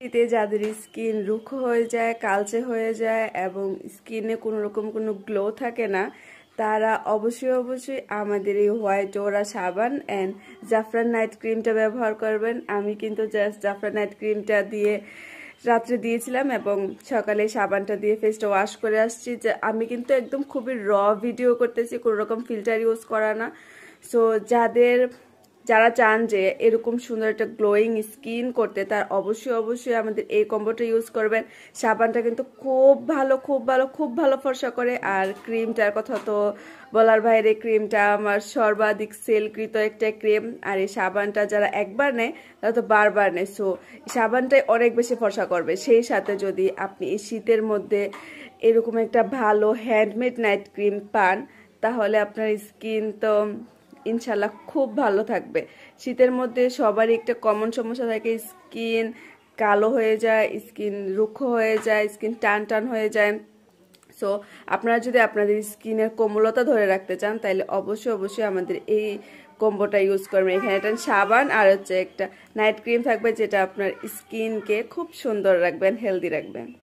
এতে যাদের স্কিন রুক্ষ হয়ে যায়, কালচে হয়ে যায় এবং স্কিনে কোনো রকম কোনো গ্লো থাকে না, তারা অবশ্যই আমাদের এই হোয়াইট ওরা সাবান অ্যান্ড জাফরান নাইট ক্রিমটা ব্যবহার করবেন। আমি কিন্তু জাস্ট জাফরান নাইট ক্রিমটা দিয়ে রাত্রে দিয়েছিলাম এবং সকালে সাবানটা দিয়ে ফেসটা ওয়াশ করে আসছি। যে আমি কিন্তু একদম খুবই ভিডিও করতেছি, কোনো রকম ফিল্টার ইউজ করা না। সো যারা চান যে এরকম সুন্দর একটা গ্লোয়িং স্কিন করতে, তার অবশ্যই আমাদের এই কম্বোটা ইউজ করবেন। সাবানটা কিন্তু খুব ভালো ফর্সা করে। আর ক্রিমটার কথা তো বলার বাইরে, ক্রিমটা আমার সর্বাধিক সেলকৃত একটা ক্রিম। আর এই সাবানটা যারা একবার নেয় তারা তো বারবার নেয়। সো সাবানটাই অনেক বেশি ফর্সা করবে। সেই সাথে যদি আপনি এই শীতের মধ্যে এরকম একটা ভালো হ্যান্ডমেড নাইট ক্রিম পান, তাহলে আপনার স্কিন তো ইনশাল্লাহ খুব ভালো থাকবে। শীতের মধ্যে সবারই একটা কমন সমস্যা থাকে, স্কিন কালো হয়ে যায়, স্কিন রুক্ষ হয়ে যায়, স্কিন টান হয়ে যায়। সো আপনারা যদি আপনাদের স্কিনের কোমলতা ধরে রাখতে চান, তাহলে অবশ্যই আমাদের এই কম্বোটা ইউজ করবেন। এখানে একটা সাবান আর হচ্ছে একটা নাইট ক্রিম থাকবে, যেটা আপনার স্কিনকে খুব সুন্দর রাখবেন, হেলদি রাখবেন।